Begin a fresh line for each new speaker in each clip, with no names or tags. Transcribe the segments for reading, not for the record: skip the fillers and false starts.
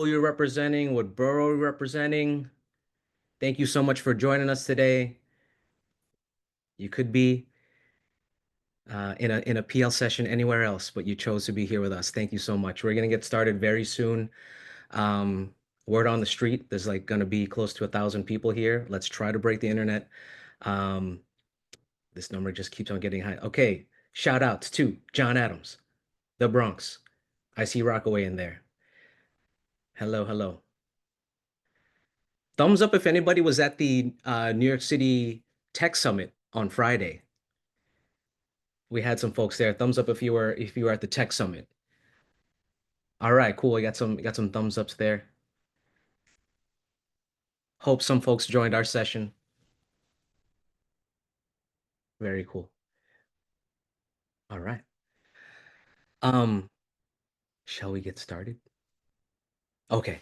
you're representing, what borough you're representing. Thank you so much for joining us today. You could be in a PL session anywhere else, but you chose to be here with us. Thank you so much. We're gonna get started very soon. Um, Word on the street, there's like gonna be close to 1,000 people here. Let's try to break the internet. Um, this number just keeps on getting high. Okay, shout outs to John Adams, the Bronx. I see Rockaway in there. Hello, hello. Thumbs up if anybody was at the New York City Tech Summit on Friday. We had some folks there. Thumbs up if you were at the Tech Summit. All right, cool. We got some thumbs ups there. Hope some folks joined our session. Very cool. All right. Um, shall we get started? Okay.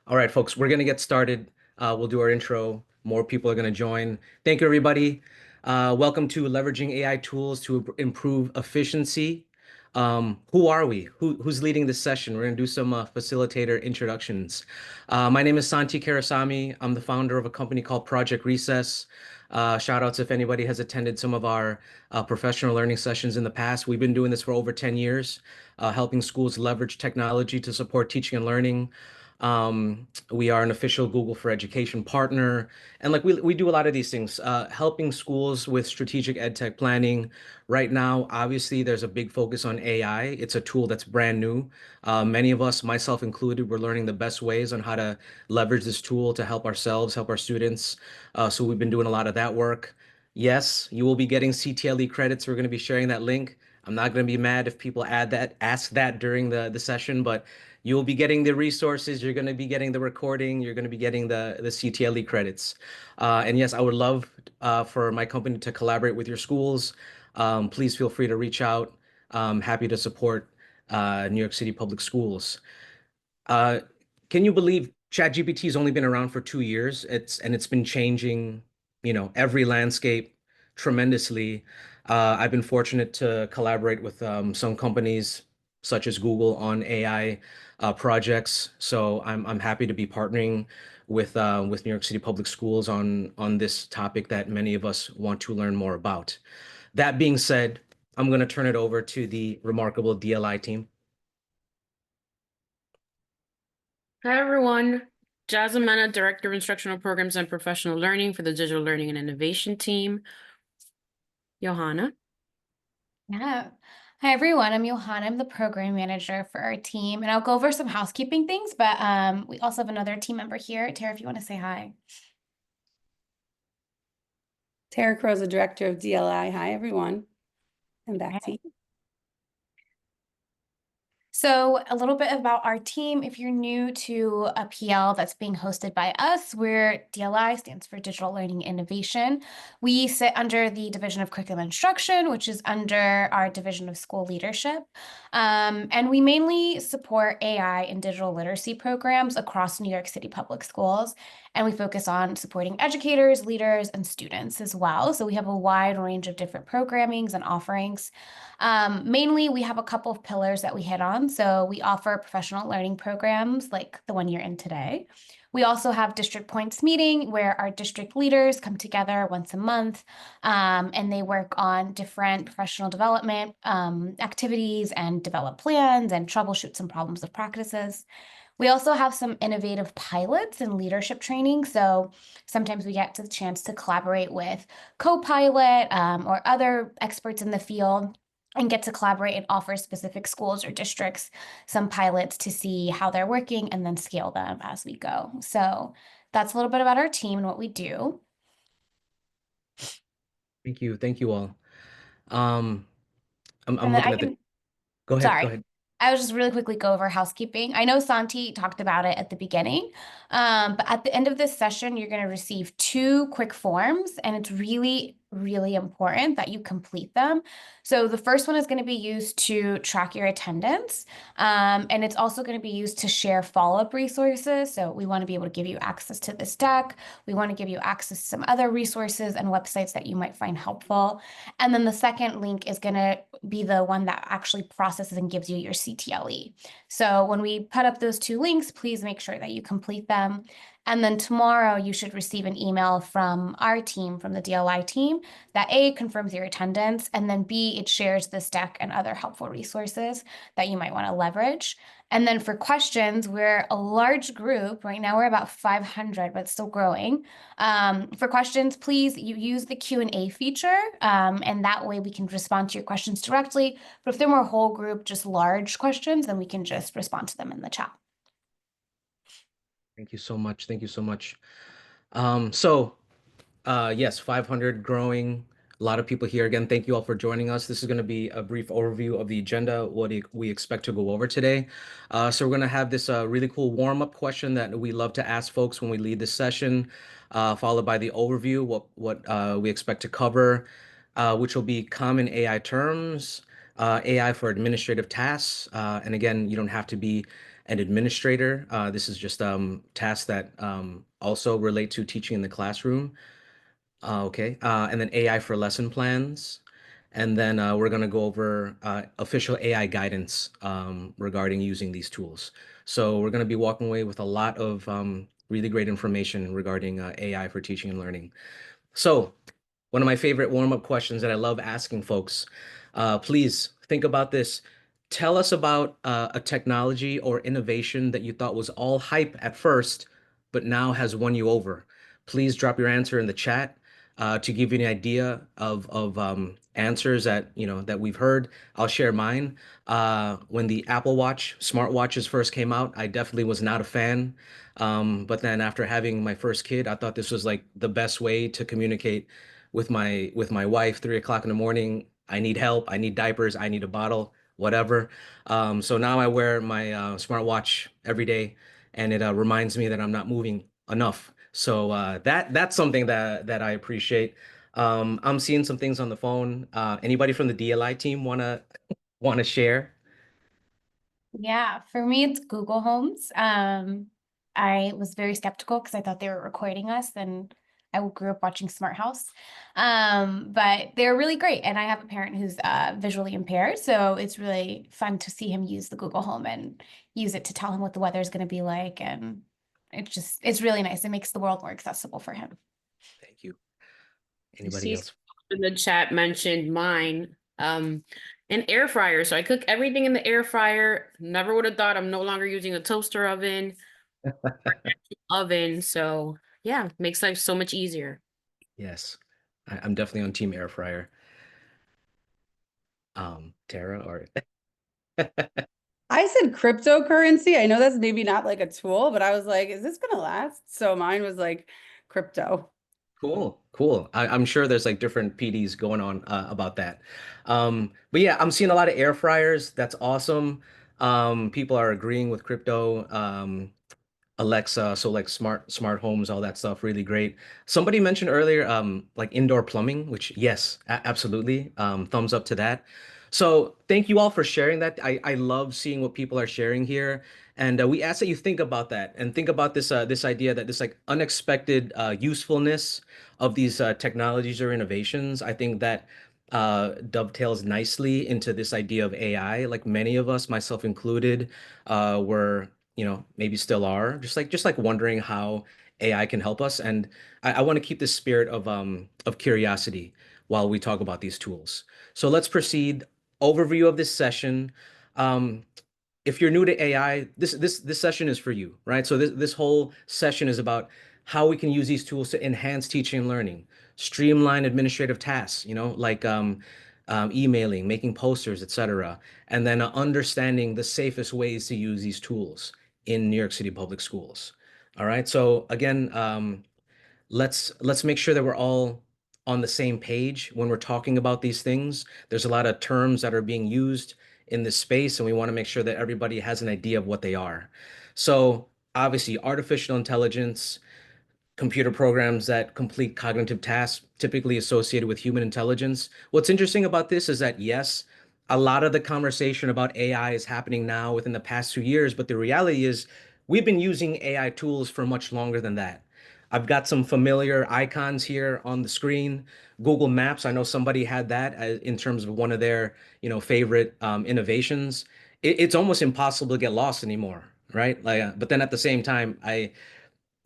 All right, folks, we're going to get started. We'll do our intro. More people are going to join. Thank you, everybody. Welcome to Leveraging AI Tools to Improve Efficiency. Who are we? Who's leading this session? We're going to do some facilitator introductions. My name is Santi Karasamy. I'm the founder of a company called Project Recess. Shout outs if anybody has attended some of our professional learning sessions in the past. We've been doing this for over 10 years, helping schools leverage technology to support teaching and learning. We are an official Google for Education partner. And like we do a lot of these things, helping schools with strategic ed tech planning. Right now, obviously, there's a big focus on AI. It's a tool that's brand new. Many of us, myself included, we're learning the best ways on how to leverage this tool to help ourselves, help our students. So we've been doing a lot of that work. Yes, you will be getting CTLE credits. We're going to be sharing that link. I'm not going to be mad if people ask that during the session, but you'll be getting the resources, you're going to be getting the recording, you're going to be getting the CTLE credits. And yes, I would love for my company to collaborate with your schools. Please feel free to reach out. I'm happy to support New York City Public Schools. Uh, can you believe ChatGPT has only been around for 2 years? It's been changing, every landscape tremendously. I've been fortunate to collaborate with some companies such as Google on AI projects. So I'm happy to be partnering with New York City Public Schools on this topic that many of us want to learn more about. That being said, I'm going to turn it over to the remarkable DLI team.
Hi, everyone. Jasmine, Director of Instructional Programs and Professional Learning for the Digital Learning and Innovation team. Johanna.
Yeah. Hi, everyone. I'm Johanna. I'm the program manager for our team, and I'll go over some housekeeping things, but we also have another team member here. Tara, if you want to say hi.
Tara Crow's the Director of DLI. Hi, everyone. And back to you.
So a little bit about our team. If you're new to a PL that's being hosted by us, DLI stands for Digital Learning Innovation. We sit under the Division of Curriculum Instruction, which is under our Division of School Leadership. And we mainly support AI and digital literacy programs across New York City Public Schools. And we focus on supporting educators, leaders, and students as well. So we have a wide range of different programmings and offerings. Mainly, we have a couple of pillars that we hit on. So we offer professional learning programs like the one you're in today. We also have District Points meeting where our district leaders come together once a month and they work on different professional development activities and develop plans and troubleshoot some problems of practices. We also have some innovative pilots and leadership training. So sometimes we get the chance to collaborate with co-pilot or other experts in the field and get to collaborate and offer specific schools or districts some pilots to see how they're working and then scale them as we go. So that's a little bit about our team and what we do.
Thank you. Thank you all. I'm
And
looking at the. Go ahead.
Sorry.
Go ahead.
I was just really quickly go over housekeeping. I know Santi talked about it at the beginning, but at the end of this session, you're going to receive 2 quick forms, and it's really, really important that you complete them. So the first one is going to be used to track your attendance, and it's also going to be used to share follow-up resources. So we want to be able to give you access to this deck. We want to give you access to some other resources and websites that you might find helpful. And then the second link is going to be the one that actually processes and gives you your CTLE. So when we put up those two links, please make sure that you complete them. And then tomorrow you should receive an email from our team, from the DLI team, that A, confirms your attendance, and then B, it shares this deck and other helpful resources that you might want to leverage. And then for questions, we're a large group. Right now we're about 500, but still growing. For questions, please you use the Q&A feature, and that way we can respond to your questions directly. But if they're more whole group, just large questions, then we can just respond to them in the chat.
Thank you so much. Thank you so much. Yes, 500 growing. A lot of people here. Again, thank you all for joining us. This is going to be a brief overview of the agenda, what we expect to go over today. So we're going to have this really cool warm-up question that we love to ask folks when we lead this session, followed by the overview, what we expect to cover, which will be common AI terms, AI for administrative tasks. And again, you don't have to be an administrator. This is just tasks that also relate to teaching in the classroom. Okay. And then AI for lesson plans. And then we're going to go over official AI guidance regarding using these tools. So we're going to be walking away with a lot of really great information regarding AI for teaching and learning. So one of my favorite warm-up questions that I love asking folks, please think about this. Tell us about a technology or innovation that you thought was all hype at first, but now has won you over. Please drop your answer in the chat to give you an idea of answers that that we've heard. I'll share mine. When the Apple Watch smartwatches first came out, I definitely was not a fan. But then after having my first kid, I thought this was like the best way to communicate with my wife. 3 o'clock in the morning, I need help, I need diapers, I need a bottle, whatever. So now I wear my smartwatch every day, and it reminds me that I'm not moving enough. So that's something that I appreciate. I'm seeing some things on the phone. Anybody from the DLI team wanna share?
Yeah, for me, it's Google Homes. I was very skeptical because I thought they were recording us, and I grew up watching Smart House. But they're really great, and I have a parent who's visually impaired, so it's really fun to see him use the Google Home and use it to tell him what the weather is going to be like, and it's really nice. It makes the world more accessible for him.
Thank you.
I
Anybody
see
else?
in the chat mentioned mine, an air fryer. So I cook everything in the air fryer. Never would have thought I'm no longer using a toaster oven. So yeah, makes life so much easier.
Yes, I'm definitely on team air fryer. Tara or
I said cryptocurrency. I know that's maybe not like a tool, but I was like, is this gonna last? So mine was like crypto.
Cool. I'm sure there's like different PDs going on about that. But yeah, I'm seeing a lot of air fryers. That's awesome. People are agreeing with crypto. Alexa, so like smart homes, all that stuff, really great. Somebody mentioned earlier, like indoor plumbing, which yes, absolutely. Thumbs up to that. So thank you all for sharing that. I love seeing what people are sharing here, and we ask that you think about that and think about this idea that this like unexpected usefulness of these technologies or innovations. I think that dovetails nicely into this idea of AI. Like many of us, myself included, were maybe still are just like wondering how AI can help us. And I want to keep this spirit of curiosity while we talk about these tools. So let's proceed. Overview of this session. If you're new to AI, this session is for you, right? So this whole session is about how we can use these tools to enhance teaching and learning, streamline administrative tasks, like emailing, making posters, etc., and then understanding the safest ways to use these tools in New York City Public Schools. All right. So again, let's make sure that we're all on the same page when we're talking about these things. There's a lot of terms that are being used in this space, and we want to make sure that everybody has an idea of what they are. So obviously, artificial intelligence, computer programs that complete cognitive tasks typically associated with human intelligence. What's interesting about this is that, yes, a lot of the conversation about AI is happening now within the past 2 years, but the reality is we've been using AI tools for much longer than that. I've got some familiar icons here on the screen. Google Maps, I know somebody had that in terms of one of their, favorite innovations. It's almost impossible to get lost anymore, right? Like, but then at the same time,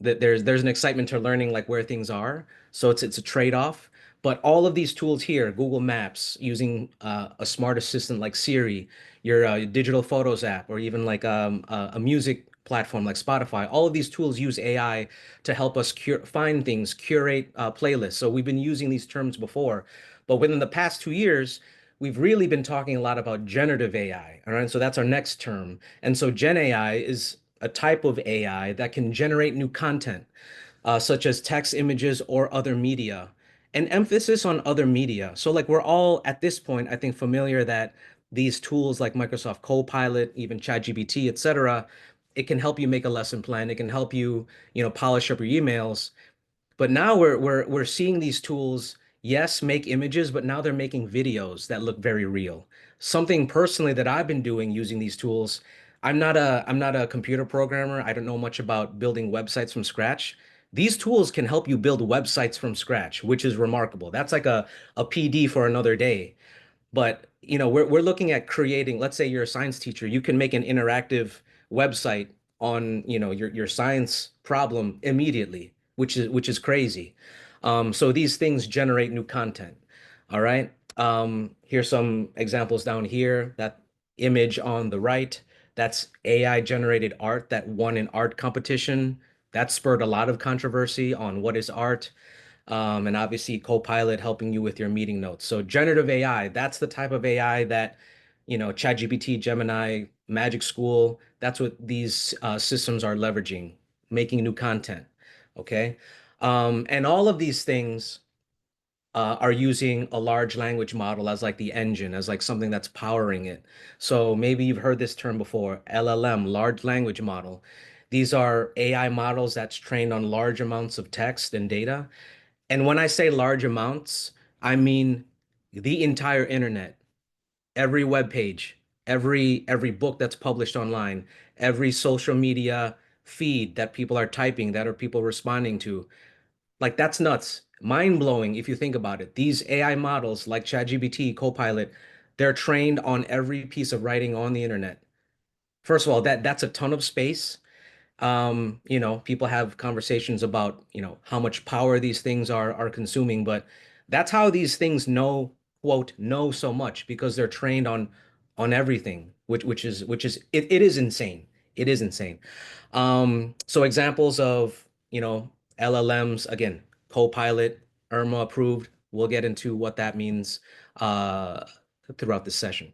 that there's an excitement to learning like where things are. So it's a trade-off. But all of these tools here, Google Maps, using a smart assistant like Siri, your digital photos app, or even like a music platform like Spotify, all of these tools use AI to help us find things, curate playlists. So we've been using these terms before, but within the past 2 years, we've really been talking a lot about generative AI. All right, so that's our next term. And so Gen AI is a type of AI that can generate new content, such as text, images, or other media. An emphasis on other media. So, like, we're all at this point, I think, familiar that these tools like Microsoft Copilot, even ChatGPT, et cetera, it can help you make a lesson plan. It can help you, polish up your emails. But now we're seeing these tools, yes, make images, but now they're making videos that look very real. Something personally that I've been doing using these tools, I'm not a computer programmer. I don't know much about building websites from scratch. These tools can help you build websites from scratch, which is remarkable. That's like a PD for another day. But we're looking at creating, let's say you're a science teacher, you can make an interactive website on, your science problem immediately, which is crazy. So these things generate new content. All right. Here's some examples down here. That image on the right, that's AI generated art that won an art competition. That spurred a lot of controversy on what is art, and obviously Copilot helping you with your meeting notes. So generative AI, that's the type of AI that, ChatGPT, Gemini, Magic School, that's what these systems are leveraging, making new content. Okay. And all of these things are using a large language model as like the engine, as like something that's powering it. So maybe you've heard this term before, LLM, large language model. These are AI models that's trained on large amounts of text and data. And when I say large amounts, I mean the entire internet, every web page, every book that's published online, every social media feed that people are typing, that are people responding to. Like that's nuts. Mind blowing if you think about it. These AI models like ChatGPT, Copilot, they're trained on every piece of writing on the internet. First of all, that's a ton of space. People have conversations about, how much power these things are consuming, but that's how these things know so much because they're trained on everything, which is it is insane. It is insane. So examples of, LLMs, again, Copilot, Irma approved. We'll get into what that means uh throughout this session.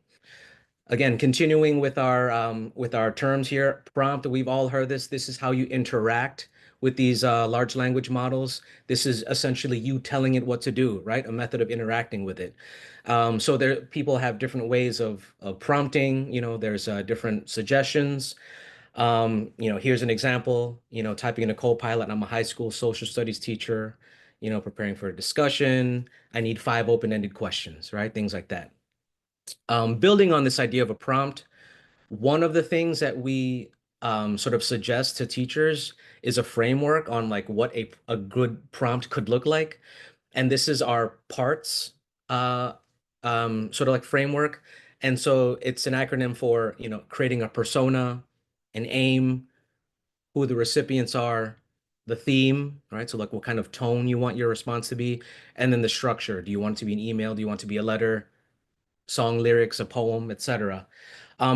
Again, continuing with our terms here, prompt, we've all heard this. This is how you interact with these large language models. This is essentially you telling it what to do, right? A method of interacting with it. So there, people have different ways of prompting. There's different suggestions. Here's an example. Typing in a Copilot. I'm a high school social studies teacher. Preparing for a discussion. I need 5 open-ended questions, right? Things like that. Building on this idea of a prompt, one of the things that we sort of suggest to teachers is a framework on like what a good prompt could look like. And this is our parts uh, sort of like framework. And so it's an acronym for, creating a persona, an aim, who the recipients are, the theme, right? So like what kind of tone you want your response to be, and then the structure. Do you want it to be an email? Do you want it to be a letter? Song lyrics, a poem, etc.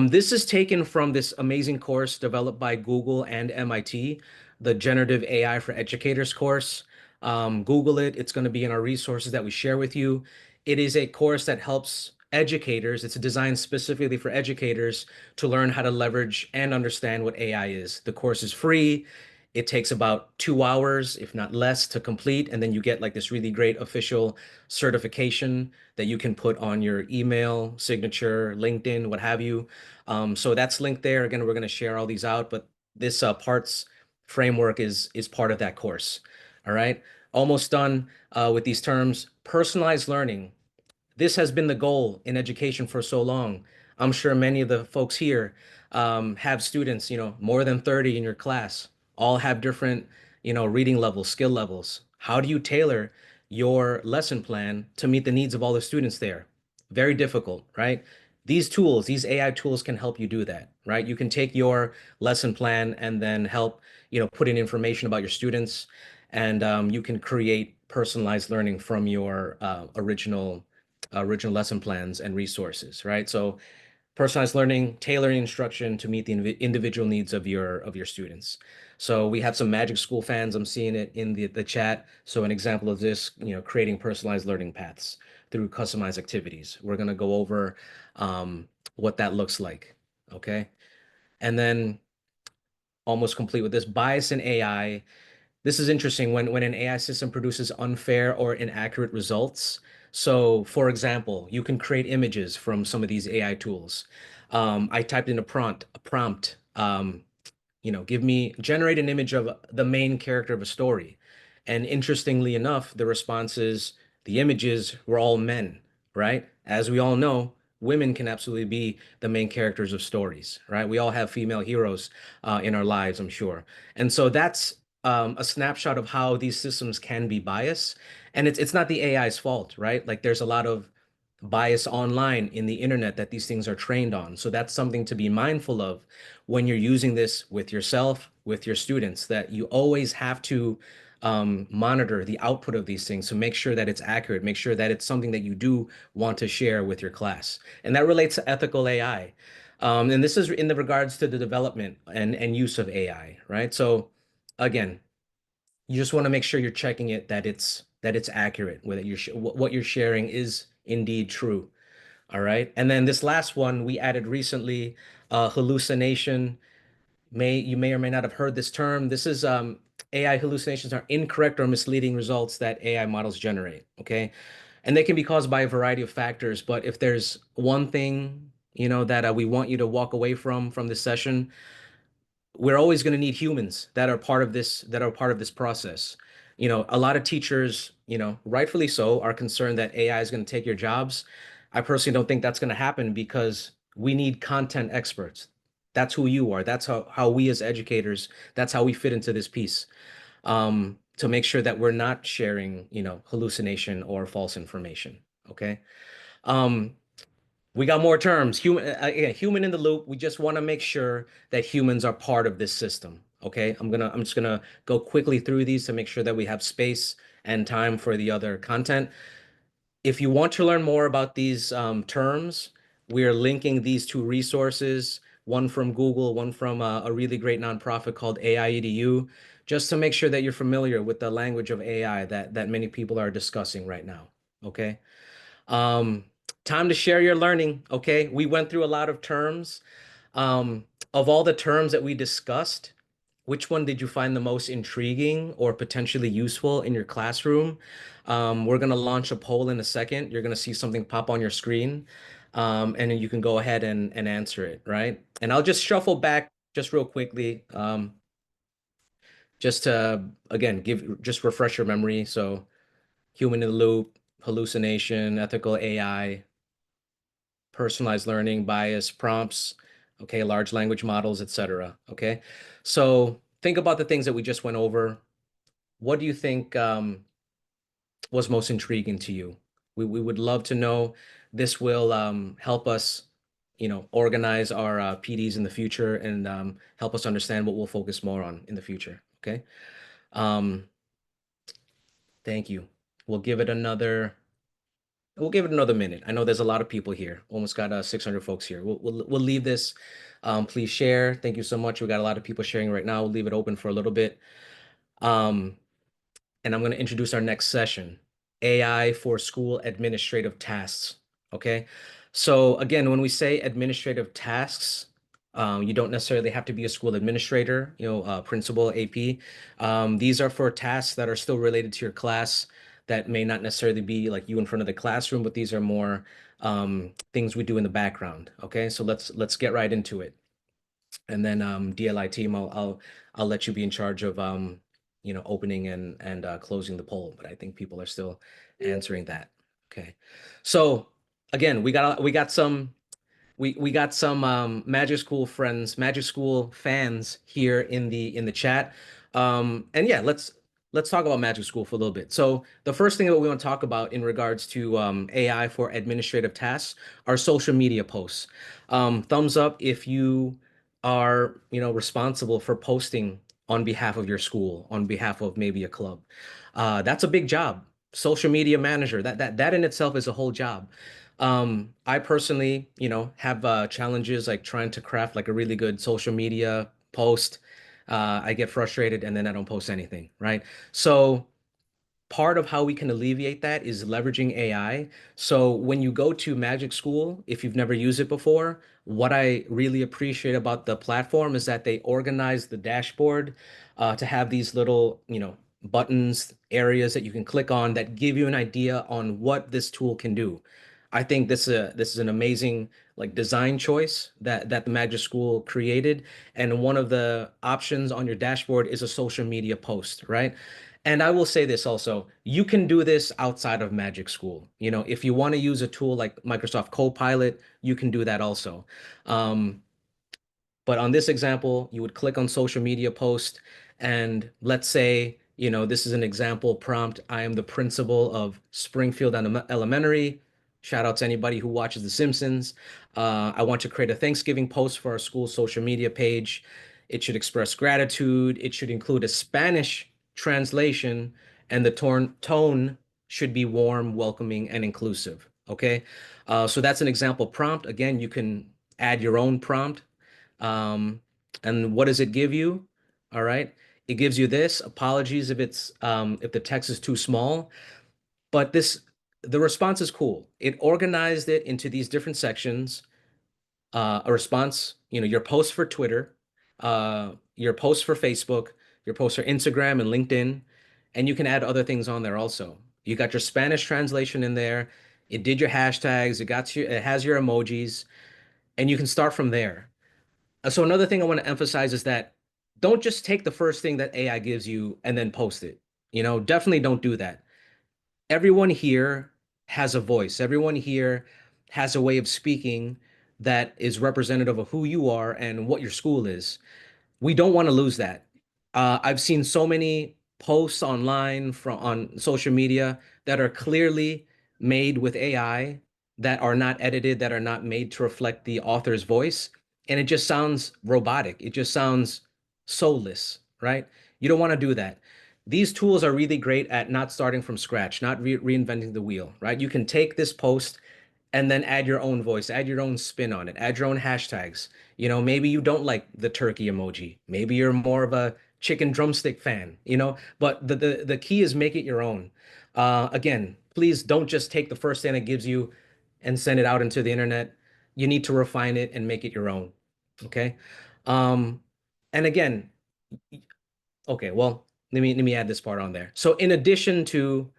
This is taken from this amazing course developed by Google and MIT, the Generative AI for Educators course. Google it. It's going to be in our resources that we share with you. It is a course that helps educators. It's designed specifically for educators to learn how to leverage and understand what AI is. The course is free. It takes about 2 hours, if not less, to complete. And then you get like this really great official certification that you can put on your email, signature, LinkedIn, what have you. So that's linked there. Again, we're going to share all these out, but this parts framework is part of that course. All right. Almost done with these terms. Personalized learning. This has been the goal in education for so long. I'm sure many of the folks here have students, more than 30 in your class, all have different, reading levels, skill levels. How do you tailor your lesson plan to meet the needs of all the students there? Very difficult, right? These tools, these AI tools can help you do that, right? You can take your lesson plan and then help, put in information about your students, and you can create personalized learning from your original lesson plans and resources, right? So personalized learning, tailoring instruction to meet the individual needs of your students. So we have some Magic School fans. I'm seeing it in the chat. So an example of this, creating personalized learning paths through customized activities. We're going to go over what that looks like. Okay. And then almost complete with this bias in AI. This is interesting when an AI system produces unfair or inaccurate results. So, for example, you can create images from some of these AI tools. I typed in a prompt, generate an image of the main character of a story. And interestingly enough, the response is the images were all men, right? As we all know, women can absolutely be the main characters of stories, right? We all have female heroes in our lives, I'm sure. And so that's a snapshot of how these systems can be biased. And it's not the AI's fault, right? Like there's a lot of bias online in the internet that these things are trained on. So that's something to be mindful of when you're using this with yourself, with your students, that you always have to monitor the output of these things to make sure that it's accurate, make sure that it's something that you do want to share with your class. And that relates to ethical AI. And this is in the regards to the development and use of AI, right? So again, you just want to make sure you're checking it that it's accurate, whether what you're sharing is indeed true. All right. And then this last one we added recently, hallucination. You may or may not have heard this term. This is AI hallucinations are incorrect or misleading results that AI models generate. Okay. And they can be caused by a variety of factors. But if there's one thing, that we want you to walk away from this session, we're always going to need humans that are part of this process. A lot of teachers, rightfully so, are concerned that AI is going to take your jobs. I personally don't think that's going to happen because we need content experts. That's who you are. That's how we as educators, that's how we fit into this piece, to make sure that we're not sharing, hallucination or false information. Okay. Um, we got more terms. Human in the loop. We just want to make sure that humans are part of this system. Okay. I'm just gonna go quickly through these to make sure that we have space and time for the other content. If you want to learn more about these terms, we are linking these two resources, one from Google, one from a really great nonprofit called AI just to make sure that you're familiar with the language of AI that many people are discussing right now. Okay. Um, Time to share your learning. Okay. We went through a lot of terms. Of all the terms that we discussed, which one did you find the most intriguing or potentially useful in your classroom? We're going to launch a poll in a second. You're going to see something pop on your screen, and then you can go ahead and answer it, right? And I'll just shuffle back just real quickly, just to, again, just refresh your memory. So human in the loop, hallucination, ethical AI, personalized learning, bias, prompts, okay, large language models, etc. Okay, so think about the things that we just went over. What do you think was most intriguing to you? We would love to know. This will help us, organize our PDs in the future and help us understand what we'll focus more on in the future. Okay. Um, thank you. We'll give it another. We'll give it another minute. I know there's a lot of people here. Almost got 600 folks here. We'll leave this. Please share. Thank you so much. We got a lot of people sharing right now. We'll leave it open for a little bit. And I'm going to introduce our next session, AI for school administrative tasks. Okay. So again, when we say administrative tasks, you don't necessarily have to be a school administrator, principal, AP. These are for tasks that are still related to your class that may not necessarily be like you in front of the classroom, but these are more things we do in the background. Okay, so let's get right into it. And then DLI team, I'll let you be in charge of opening and closing the poll, but I think people are still answering that. Okay, so again, we got we got some Magic School friends, Magic School fans here in the chat. And yeah, let's talk about Magic School for a little bit. So the first thing that we want to talk about in regards to AI for administrative tasks are social media posts. Thumbs up if you are, responsible for posting on behalf of your school, on behalf of maybe a club. That's a big job. Social media manager, that in itself is a whole job. I personally, have challenges like trying to craft like a really good social media post. I get frustrated and then I don't post anything, right? So part of how we can alleviate that is leveraging AI. So when you go to Magic School, if you've never used it before, what I really appreciate about the platform is that they organize the dashboard to have these little, buttons, areas that you can click on that give you an idea on what this tool can do. I think this is an amazing like design choice that the Magic School created. And one of the options on your dashboard is a social media post, right? And I will say this also, you can do this outside of Magic School. If you want to use a tool like Microsoft Copilot, you can do that also. But on this example, you would click on social media post, and let's say, this is an example prompt. I am the principal of Springfield Elementary. Shout out to anybody who watches The Simpsons. I want to create a Thanksgiving post for our school social media page. It should express gratitude. It should include a Spanish translation, and the tone should be warm, welcoming, and inclusive. Okay. So that's an example prompt. Again, you can add your own prompt. Um, and what does it give you? All right. It gives you this. Apologies if the text is too small, but the response is cool. It organized it into these different sections. A response, your post for Twitter, your post for Facebook, your post for Instagram and LinkedIn, and you can add other things on there also. You got your Spanish translation in there. It did your hashtags. It has your emojis, and you can start from there. So another thing I want to emphasize is that don't just take the first thing that AI gives you and then post it. Definitely don't do that. Everyone here has a voice. Everyone here has a way of speaking that is representative of who you are and what your school is. We don't want to lose that. I've seen so many posts online on social media that are clearly made with AI, that are not edited, that are not made to reflect the author's voice, and it just sounds robotic. It just sounds soulless, right? You don't want to do that. These tools are really great at not starting from scratch, not reinventing the wheel, right? You can take this post and then add your own voice, add your own spin on it, add your own hashtags. Maybe you don't like the turkey emoji. Maybe you're more of a chicken drumstick fan, but the key is make it your own. Again, please don't just take the first thing it gives you and send it out into the internet. You need to refine it and make it your own. Okay. Um, and again, okay, well, let me add this part on there. So in addition to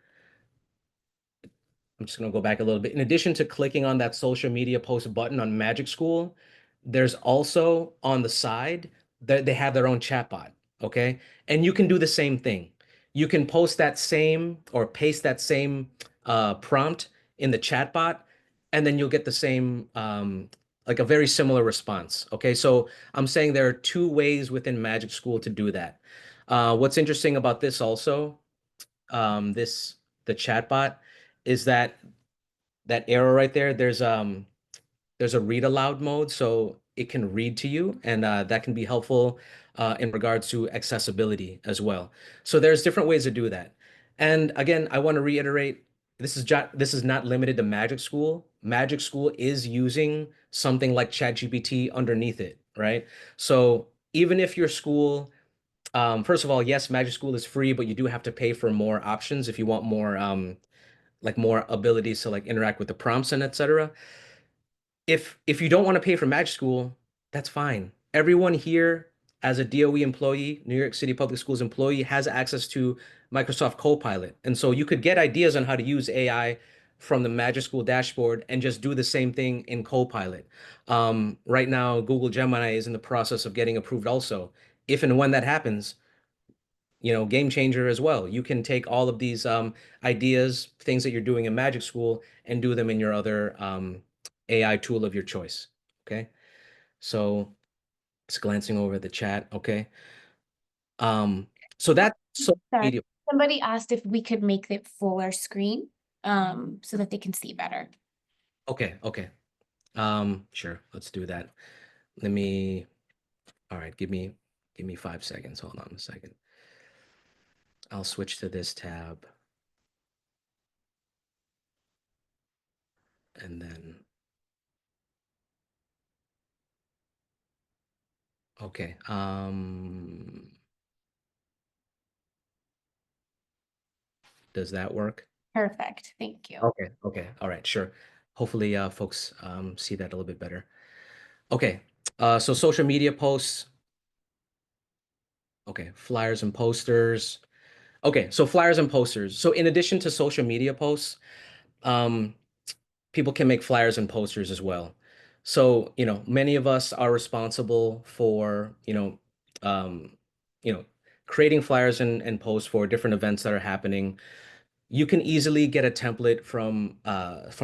I'm just going to go back a little bit. In addition to clicking on that social media post button on Magic School, there's also on the side that they have their own chatbot. Okay. And you can do the same thing. You can post that same or paste that same prompt in the chatbot, and then you'll get the same, like a very similar response. Okay. So I'm saying there are two ways within Magic School to do that. What's interesting about this also, the chatbot, is that arrow right there, there's a read aloud mode, so it can read to you, and that can be helpful in regards to accessibility as well. So there's different ways to do that. And again, I want to reiterate, this is not limited to Magic School. Magic School is using something like ChatGPT underneath it, right? So even if your school, first of all, yes, Magic School is free, but you do have to pay for more options if you want more like more abilities to like interact with the prompts and etc. If you don't want to pay for Magic School, that's fine. Everyone here as a DOE employee, New York City Public Schools employee, has access to Microsoft Copilot. And so you could get ideas on how to use AI from the Magic School dashboard and just do the same thing in Copilot. Right now, Google Gemini is in the process of getting approved also. If and when that happens, game changer as well. You can take all of these ideas, things that you're doing in Magic School, and do them in your other AI tool of your choice. Okay. So it's glancing over the chat. Okay. So that's social
Sorry,
media.
somebody asked if we could make it fuller screen, so that they can see better.
Okay. Okay. Sure. Let's do that. All right, give me 5 seconds. Hold on a second. I'll switch to this tab. And then, okay. Does that work?
Perfect, thank you.
Okay. Okay. All right. Sure. Hopefully, folks see that a little bit better. Okay. So social media posts. Okay. Flyers and posters. Okay. So flyers and posters. So in addition to social media posts, um, people can make flyers and posters as well. So, many of us are responsible for, um, you know, creating flyers and posts for different events that are happening. You can easily get a template from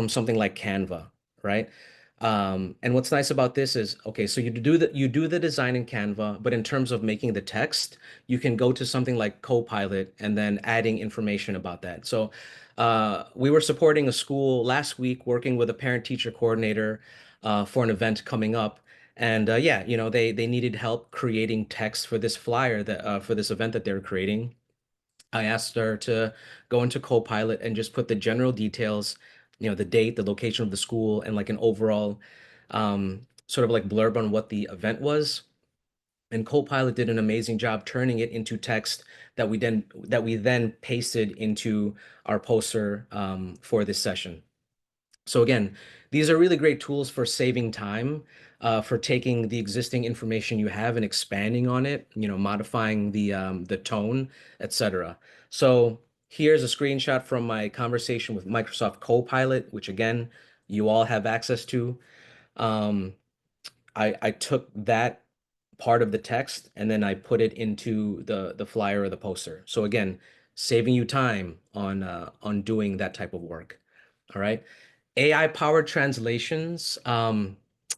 something like Canva, right? And what's nice about this is, okay, so you do the design in Canva, but in terms of making the text, you can go to something like Copilot and then adding information about that. So we were supporting a school last week, working with a parent-teacher coordinator for an event coming up. And yeah, they needed help creating text for this flyer that for this event that they're creating. I asked her to go into Copilot and just put the general details, the date, the location of the school, and like an overall sort of like blurb on what the event was. And Copilot did an amazing job turning it into text that we then pasted into our poster for this session. So again, these are really great tools for saving time, for taking the existing information you have and expanding on it, modifying the tone, etc. So here's a screenshot from my conversation with Microsoft Copilot, which again, you all have access to. Um, I took that part of the text and then I put it into the flyer or the poster. So again, saving you time on doing that type of work. All right. AI powered translations.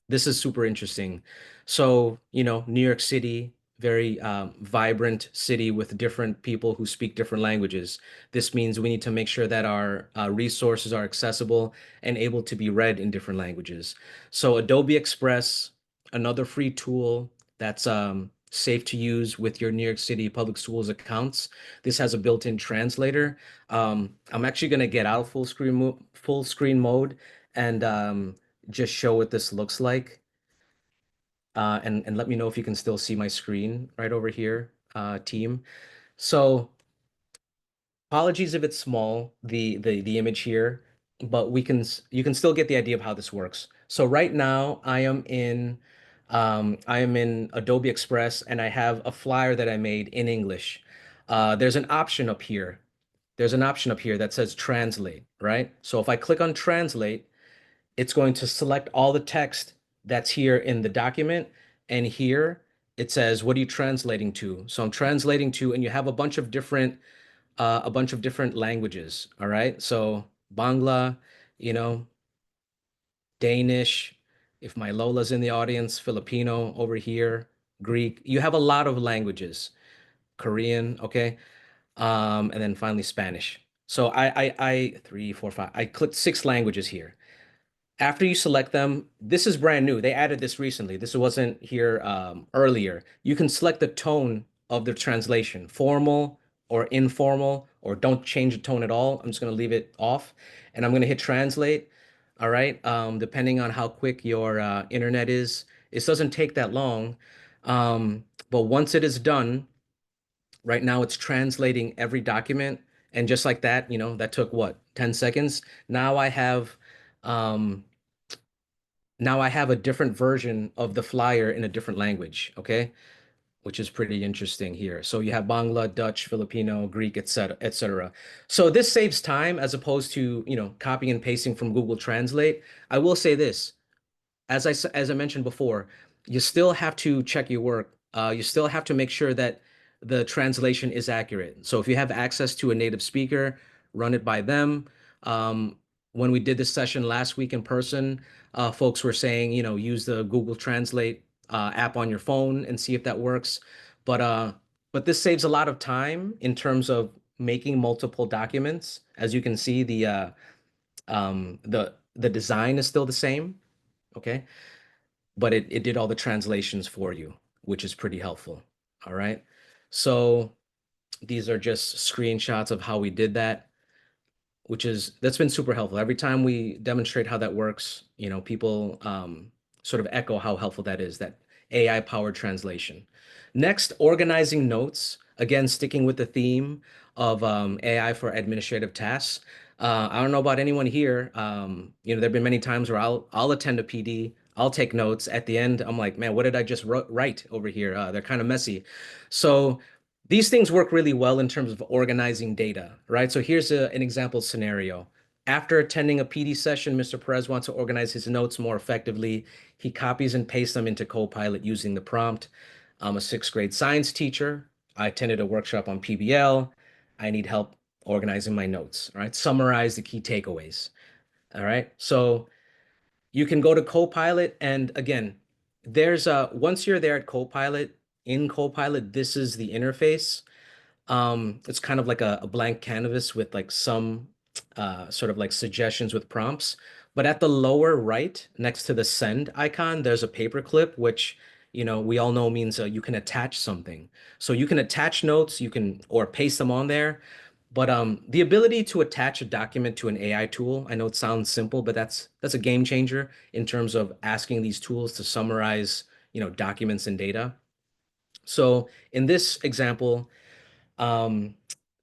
This is super interesting. So, New York City, very vibrant city with different people who speak different languages. This means we need to make sure that our resources are accessible and able to be read in different languages. So, Adobe Express, another free tool that's safe to use with your New York City Public Schools accounts. This has a built-in translator. I'm actually going to get out full screen mode and just show what this looks like. And let me know if you can still see my screen right over here, team. So apologies if it's small, the image here, but you can still get the idea of how this works. So right now I am in Adobe Express and I have a flyer that I made in English. There's an option up here. There's an option up here that says translate, right? So if I click on translate, it's going to select all the text that's here in the document. And here it says, what are you translating to? So I'm translating to, and you have a bunch of different languages. All right. So Bangla, you know, Danish, if my Lola's in the audience, Filipino over here, Greek, you have a lot of languages, Korean, okay. And then finally Spanish. So I 3, 4, 5, I clicked 6 languages here. After you select them, this is brand new. They added this recently. This wasn't here earlier. You can select the tone of the translation, formal or informal, or don't change the tone at all. I'm just going to leave it off, and I'm going to hit translate. All right. Depending on how quick your internet is, it doesn't take that long. But once it is done, right now it's translating every document, and just like that, that took what, 10 seconds. Now I have um, now I have a different version of the flyer in a different language, okay? Which is pretty interesting here. So you have Bangla, Dutch, Filipino, Greek, etc., etc. So this saves time as opposed to, copying and pasting from Google Translate. I will say this, as I mentioned before, you still have to check your work. You still have to make sure that the translation is accurate. So if you have access to a native speaker, run it by them. Um, when we did this session last week in person, folks were saying, use the Google Translate app on your phone and see if that works. But this saves a lot of time in terms of making multiple documents. As you can see, the design is still the same, okay? But it did all the translations for you, which is pretty helpful. All right. So these are just screenshots of how we did that, that's been super helpful. Every time we demonstrate how that works, people sort of echo how helpful that is, that AI powered translation. Next, organizing notes. Again, sticking with the theme of AI for administrative tasks. I don't know about anyone here. There've been many times where I'll attend a PD, I'll take notes. At the end, I'm like, man, what did I just write over here? They're kind of messy. So these things work really well in terms of organizing data, right? So here's an example scenario. After attending a PD session, Mr. Perez wants to organize his notes more effectively. He copies and pastes them into Copilot using the prompt. I'm a sixth grade science teacher. I attended a workshop on PBL. I need help organizing my notes, all right? Summarize the key takeaways, all right? So you can go to Copilot, and again, once you're there at Copilot, in Copilot, this is the interface. It's kind of like a blank canvas with like some sort of like suggestions with prompts. But at the lower right, next to the send icon, there's a paperclip, which we all know means you can attach something. So you can attach notes, or paste them on there. But the ability to attach a document to an AI tool, I know it sounds simple, but that's a game changer in terms of asking these tools to summarize, documents and data. So in this example, um,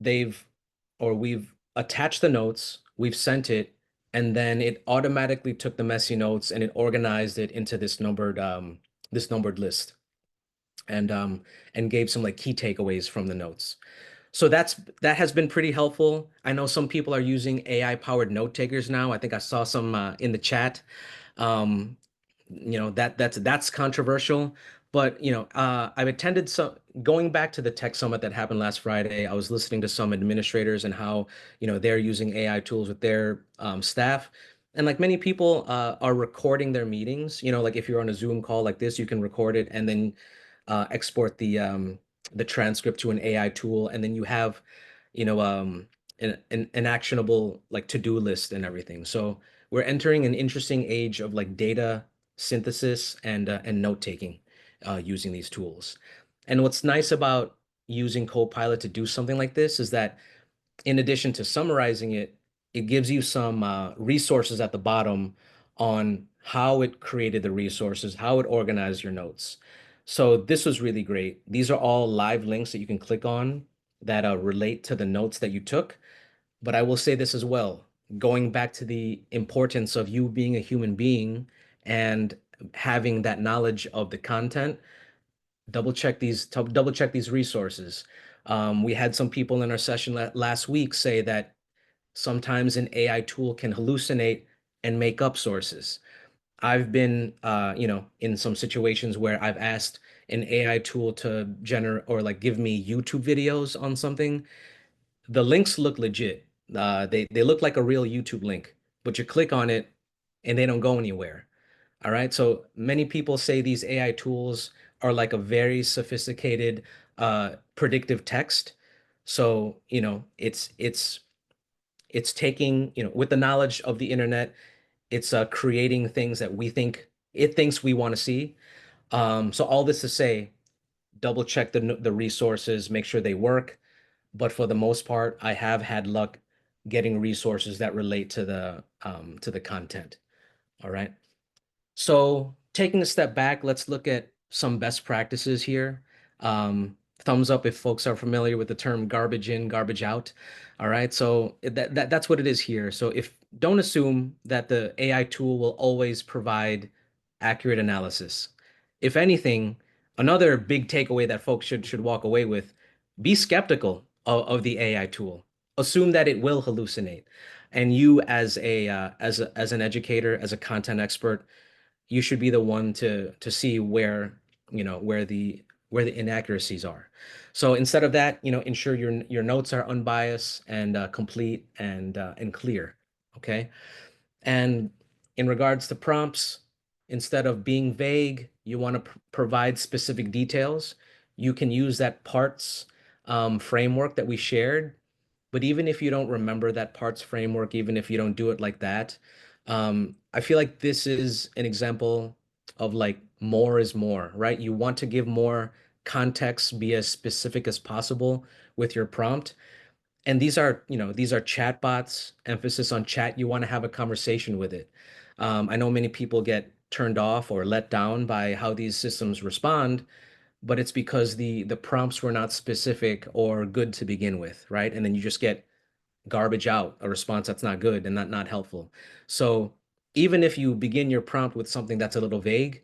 they've we've attached the notes, we've sent it, and then it automatically took the messy notes and it organized it into this numbered list, and gave some like key takeaways from the notes. So that has been pretty helpful. I know some people are using AI powered note takers now. I think I saw some in the chat. Um, that's controversial, but I've attended some, going back to the tech summit that happened last Friday. I was listening to some administrators and how they're using AI tools with their staff, and like many people are recording their meetings. Like if you're on a Zoom call like this, you can record it and then export the transcript to an AI tool, and then you have an actionable like to-do list and everything. So we're entering an interesting age of like data synthesis and note-taking using these tools. And what's nice about using Copilot to do something like this is that in addition to summarizing it, it gives you some resources at the bottom on how it created the resources, how it organized your notes. So this was really great. These are all live links that you can click on that relate to the notes that you took. But I will say this as well, going back to the importance of you being a human being and having that knowledge of the content, double check these resources. We had some people in our session last week say that sometimes an AI tool can hallucinate and make up sources. I've been, in some situations where I've asked an AI tool to generate or like give me YouTube videos on something. The links look legit. They look like a real YouTube link, but you click on it and they don't go anywhere. All right. So many people say these AI tools are like a very sophisticated predictive text. So, it's taking, with the knowledge of the internet, it's creating things that it thinks we want to see. So all this to say, double check the resources, make sure they work. But for the most part, I have had luck getting resources that relate to the content. All right. So taking a step back, let's look at some best practices here. Thumbs up if folks are familiar with the term garbage in, garbage out. All right, so that's what it is here. So don't assume that the AI tool will always provide accurate analysis. If anything, another big takeaway that folks should walk away with, be skeptical of the AI tool. Assume that it will hallucinate. And you as an educator, as a content expert, you should be the one to see where the inaccuracies are. So instead of that, ensure your notes are unbiased and complete and clear. okay? And in regards to prompts, instead of being vague, you want to provide specific details. You can use that parts framework that we shared. But even if you don't remember that parts framework, even if you don't do it like that, I feel like this is an example of like more is more, right? You want to give more context, be as specific as possible with your prompt. And these are chatbots, emphasis on chat. You want to have a conversation with it. I know many people get turned off or let down by how these systems respond, but it's because the prompts were not specific or good to begin with, right? And then you just get garbage out, a response that's not good and not helpful. So even if you begin your prompt with something that's a little vague,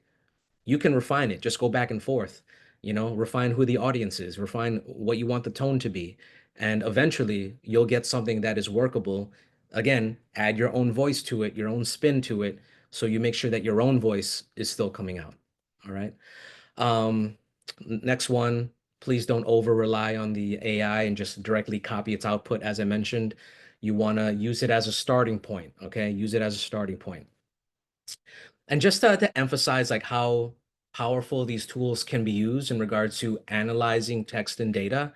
you can refine it. Just go back and forth, refine who the audience is, refine what you want the tone to be. And eventually you'll get something that is workable. Again, add your own voice to it, your own spin to it. So you make sure that your own voice is still coming out. All right. Um, Next one, please don't over rely on the AI and just directly copy its output. As I mentioned, you want to use it as a starting point. Okay. Use it as a starting point. And just to emphasize like how powerful these tools can be used in regards to analyzing text and data.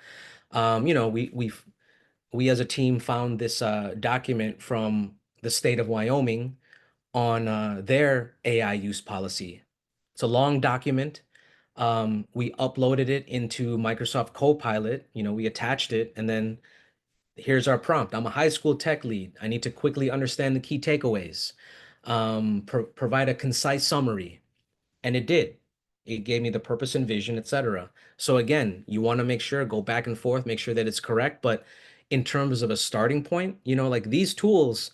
We as a team found this document from the state of Wyoming on their AI use policy. It's a long document. We uploaded it into Microsoft Copilot. We attached it, and then here's our prompt. I'm a high school tech lead. I need to quickly understand the key takeaways. Provide a concise summary. And it did. It gave me the purpose and vision, etc. So again, you want to make sure, go back and forth, make sure that it's correct. But in terms of a starting point, like these tools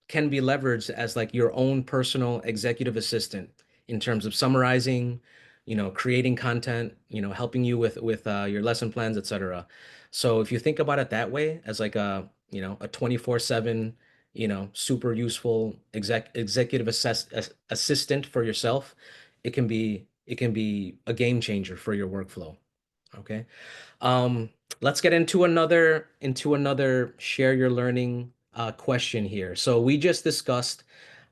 can be leveraged as like your own personal executive assistant in terms of summarizing, creating content, helping you with your lesson plans, etc. So if you think about it that way as like a 24/7, super useful executive assistant for yourself, it can be a game changer for your workflow. Okay. Um, let's get into another share your learning question here. So we just discussed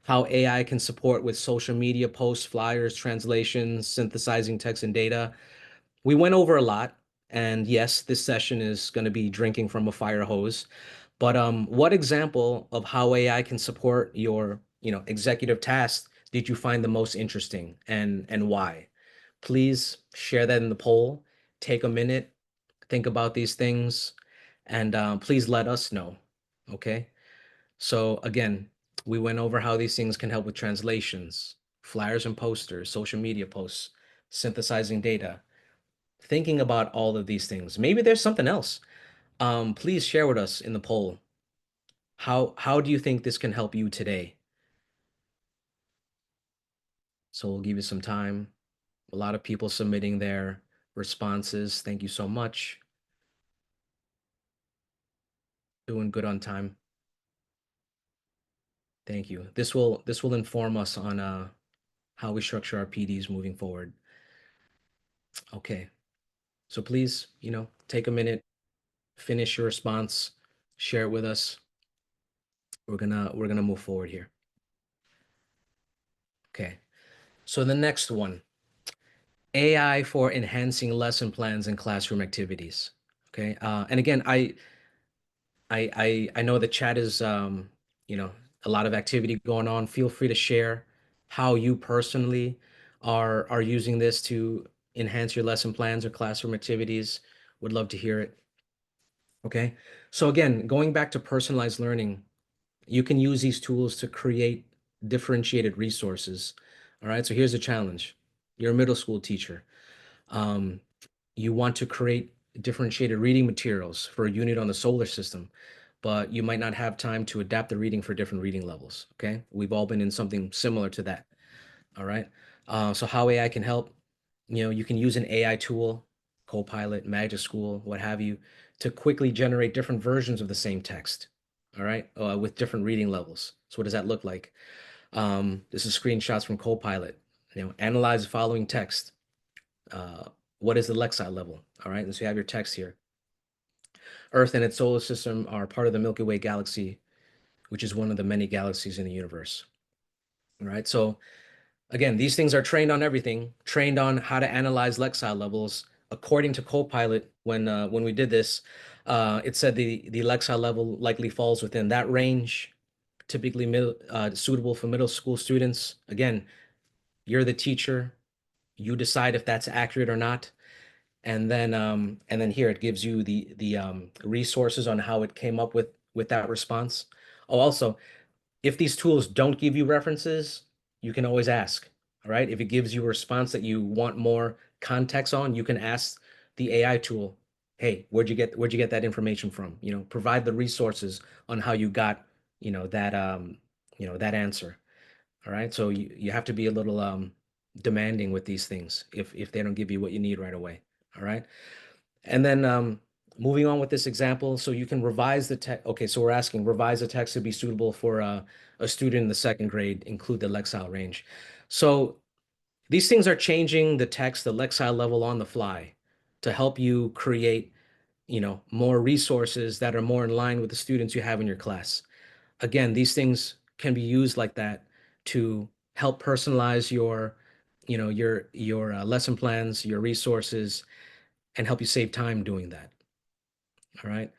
how AI can support with social media posts, flyers, translations, synthesizing text and data. We went over a lot, and yes, this session is going to be drinking from a fire hose. But what example of how AI can support your, executive tasks did you find the most interesting, and why? Please share that in the poll. Take a minute, think about these things, and please let us know. Okay. So again, we went over how these things can help with translations, flyers and posters, social media posts, synthesizing data, thinking about all of these things. Maybe there's something else. Please share with us in the poll. How do you think this can help you today? So we'll give you some time. A lot of people submitting their responses. Thank you so much. Doing good on time. Thank you. This will inform us on how we structure our PDs moving forward. Okay. So please, take a minute, finish your response, share it with us. We're gonna move forward here. Okay. So the next one, AI for enhancing lesson plans and classroom activities. Okay. And again, I know the chat is a lot of activity going on. Feel free to share how you personally are using this to enhance your lesson plans or classroom activities. Would love to hear it. Okay. So again, going back to personalized learning, you can use these tools to create differentiated resources. All right. So here's a challenge. You're a middle school teacher. Um, you want to create differentiated reading materials for a unit on the solar system, but you might not have time to adapt the reading for different reading levels. Okay. We've all been in something similar to that. All right. So how AI can help, you can use an AI tool, Copilot, Magic School, what have you, to quickly generate different versions of the same text. All right. With different reading levels. So what does that look like? This is screenshots from Copilot. Analyze the following text. What is the Lexile level? All right. And so you have your text here. Earth and its solar system are part of the Milky Way galaxy. which is one of the many galaxies in the universe. All right. So again, these things are trained on everything, trained on how to analyze Lexile levels. According to Copilot, when we did this, it said the Lexile level likely falls within that range, typically suitable for middle school students. Again, you're the teacher, you decide if that's accurate or not. And then here it gives you the resources on how it came up with that response. Oh, also, if these tools don't give you references, you can always ask. All right. If it gives you a response that you want more context on, you can ask the AI tool, hey, where'd you get that information from? You know, provide the resources on how you got, that answer. All right. So you have to be a little demanding with these things if they don't give you what you need right away. All right. And then moving on with this example, so you can revise the text. Okay, so we're asking revise the text to be suitable for a student in the second grade, include the Lexile range. So these things are changing the text, the Lexile level on the fly to help you create, more resources that are more in line with the students you have in your class. Again, these things can be used like that to help personalize your lesson plans, your resources, and help you save time doing that. All right.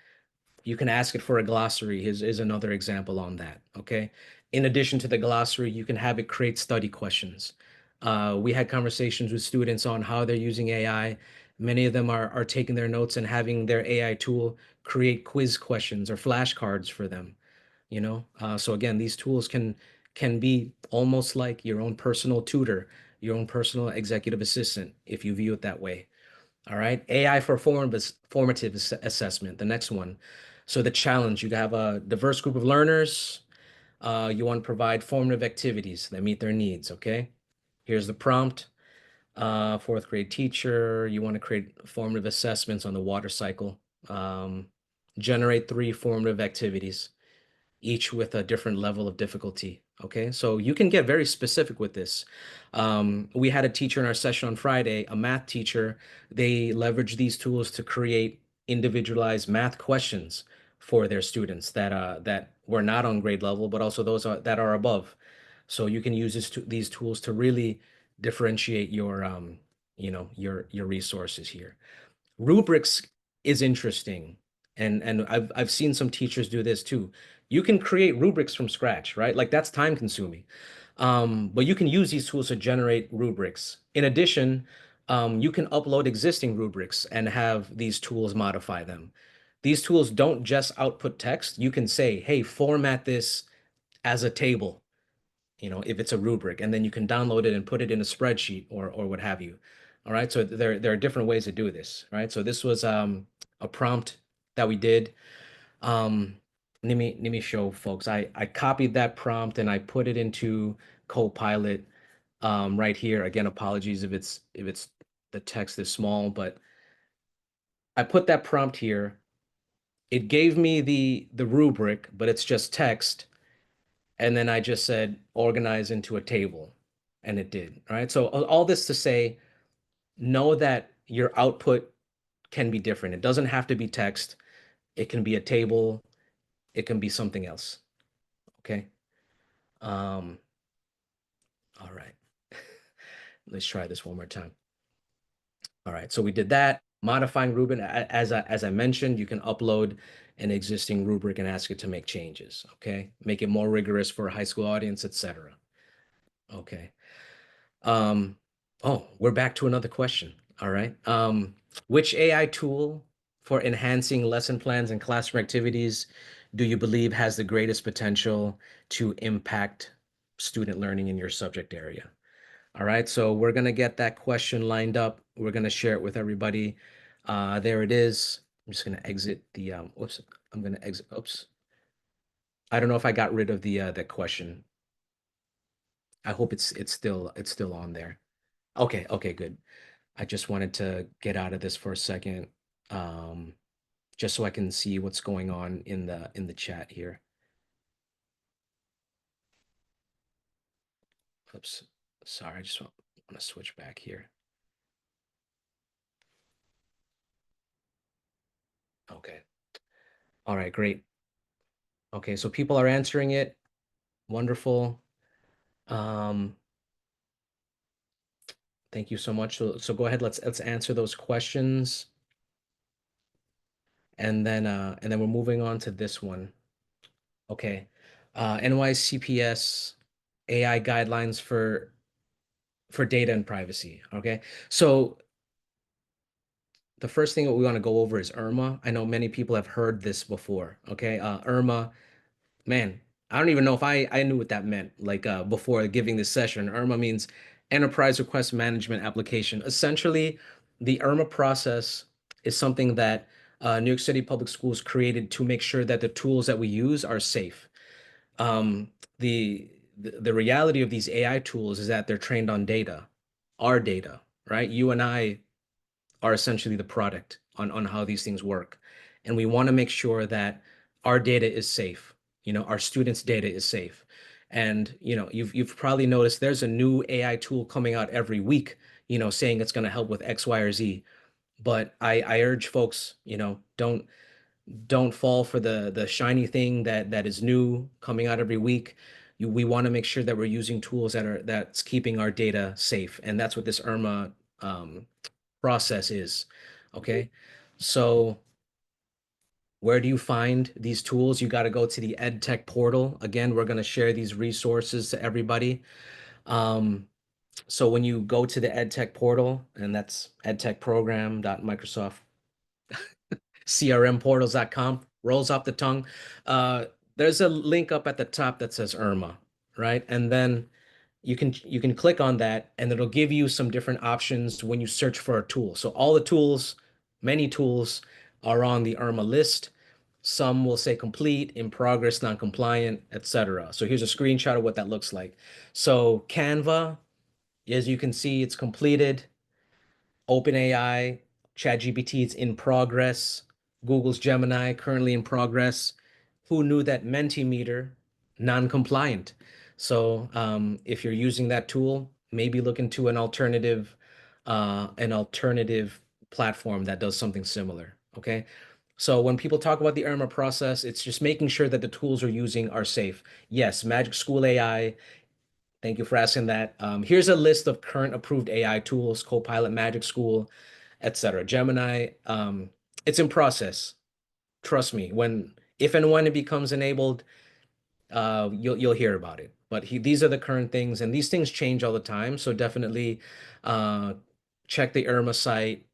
You can ask it for a glossary is another example on that. Okay. In addition to the glossary, you can have it create study questions. We had conversations with students on how they're using AI. Many of them are taking their notes and having their AI tool create quiz questions or flashcards for them. So again, these tools can be almost like your own personal tutor, your own personal executive assistant, if you view it that way. All right. AI for formative assessment, the next one. So the challenge, you have a diverse group of learners. You want to provide formative activities that meet their needs. Okay. Here's the prompt. Fourth grade teacher, you want to create formative assessments on the water cycle. Generate 3 formative activities, each with a different level of difficulty. Okay, so you can get very specific with this. We had a teacher in our session on Friday, a math teacher. They leveraged these tools to create individualized math questions for their students that were not on grade level, but also those that are above. So you can use these tools to really differentiate your resources here. Rubrics is interesting, and I've seen some teachers do this too. You can create rubrics from scratch, right? Like that's time consuming. But you can use these tools to generate rubrics. In addition, you can upload existing rubrics and have these tools modify them. These tools don't just output text. You can say, hey, format this as a table, if it's a rubric, and then you can download it and put it in a spreadsheet or what have you. All right. So there are different ways to do this, right? So this was a prompt that we did. Um, let me show folks. I copied that prompt and I put it into Copilot right here. Again, apologies if it's the text is small, but I put that prompt here. It gave me the rubric, but it's just text. And then I just said organize into a table, and it did. Right. So all this to say, know that your output can be different. It doesn't have to be text. It can be a table. It can be something else. Okay. Um, all right. Let's try this one more time. All right. So we did that. Modifying rubric, as I mentioned, you can upload an existing rubric and ask it to make changes. Okay. Make it more rigorous for a high school audience, etc. Okay. Um, oh, we're back to another question. All right. Which AI tool for enhancing lesson plans and classroom activities do you believe has the greatest potential to impact student learning in your subject area? All right. So we're going to get that question lined up. We're going to share it with everybody. There it is. I'm just going to exit the, whoops, I'm going to exit. Oops. I don't know if I got rid of the question. I hope it's still on there. Okay, okay, good. I just wanted to get out of this for a second, um, just so I can see what's going on in the chat here. Oops, sorry, I just want to switch back here. Okay. All right, great. Okay, so people are answering it. Wonderful. Thank you so much. So go ahead, let's answer those questions. And then we're moving on to this one. Okay. NYCPS AI guidelines for data and privacy. Okay. So the first thing that we want to go over is IRMA. I know many people have heard this before. Okay. IRMA, man, I don't even know if I knew what that meant like before giving this session. IRMA means Enterprise Request Management Application. Essentially, the IRMA process is something that New York City Public Schools created to make sure that the tools that we use are safe. Um, the reality of these AI tools is that they're trained on data, our data, right? You and I are essentially the product on how these things work. And we want to make sure that our data is safe. Our students' data is safe. And you've probably noticed there's a new AI tool coming out every week, saying it's going to help with X, Y, or Z. But I urge folks, don't fall for the shiny thing that is new coming out every week. We want to make sure that we're using tools that's keeping our data safe, and that's what this IRMA process is. Okay, so where do you find these tools? You got to go to the EdTech portal. Again, we're going to share these resources to everybody. So when you go to the EdTech portal, and that's edtechprogram.microsoft crmportals.com, rolls off the tongue. There's a link up at the top that says IRMA, right? And then you can click on that, and it'll give you some different options when you search for a tool. So all the tools, many tools, are on the IRMA list. Some will say complete, in progress, non-compliant, etc. So here's a screenshot of what that looks like. So Canva, as you can see, it's completed. OpenAI, ChatGPT, it's in progress. Google's Gemini, currently in progress. Who knew that Mentimeter, non-compliant? So if you're using that tool, maybe look into an alternative platform that does something similar. Okay. So when people talk about the IRMA process, it's just making sure that the tools we're using are safe. Yes, Magic School AI. Thank you for asking that. Here's a list of current approved AI tools: Copilot, Magic School, etc. Gemini. It's in process. Trust me. If and when it becomes enabled, you'll hear about it. But these are the current things, and these things change all the time. So definitely check the IRMA site.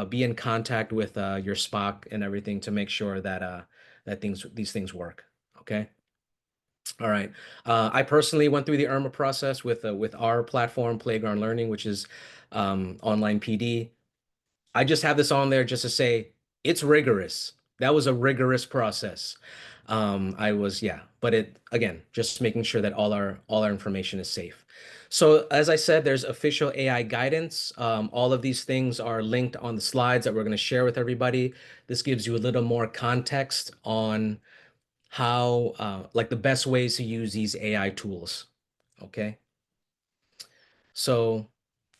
Be in contact with your SPOC and everything to make sure that these things work. Okay. All right. I personally went through the IRMA process with our platform, Playground Learning, which is online PD. I just have this on there just to say it's rigorous. That was a rigorous process. But it again, just making sure that all our information is safe. So as I said, there's official AI guidance. All of these things are linked on the slides that we're going to share with everybody. This gives you a little more context on how like the best ways to use these AI tools. Okay. So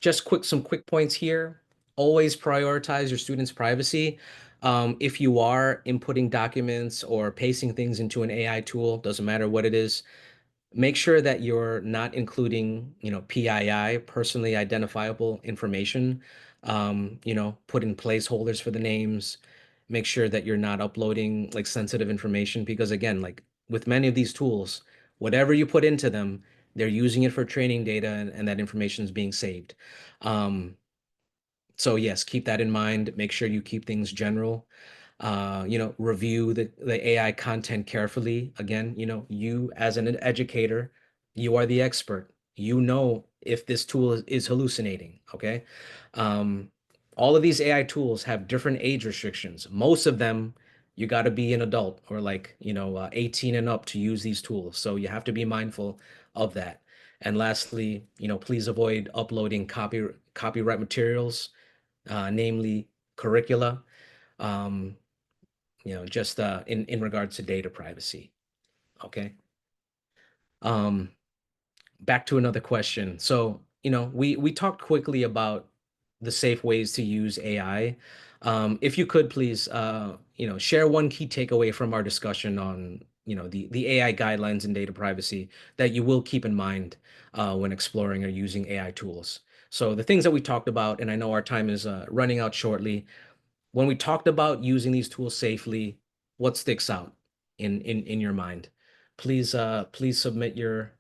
just some quick points here. Always prioritize your students' privacy. If you are inputting documents or pasting things into an AI tool, doesn't matter what it is, make sure that you're not including, PII, personally identifiable information. Put in placeholders for the names. Make sure that you're not uploading like sensitive information, because again, like with many of these tools, whatever you put into them, they're using it for training data, and that information is being saved. So yes, keep that in mind. Make sure you keep things general. Review the AI content carefully. Again, you as an educator, you are the expert. You know if this tool is hallucinating, okay? All of these AI tools have different age restrictions. Most of them, you got to be an adult or 18 and up to use these tools. So you have to be mindful of that. And lastly, please avoid uploading copyright materials, namely curricula, just in regards to data privacy. Okay. Back to another question. So, we talked quickly about the safe ways to use AI. If you could please, share one key takeaway from our discussion on the AI guidelines and data privacy that you will keep in mind when exploring or using AI tools. So the things that we talked about, and I know our time is running out shortly. When we talked about using these tools safely, what sticks out in your mind? Please submit your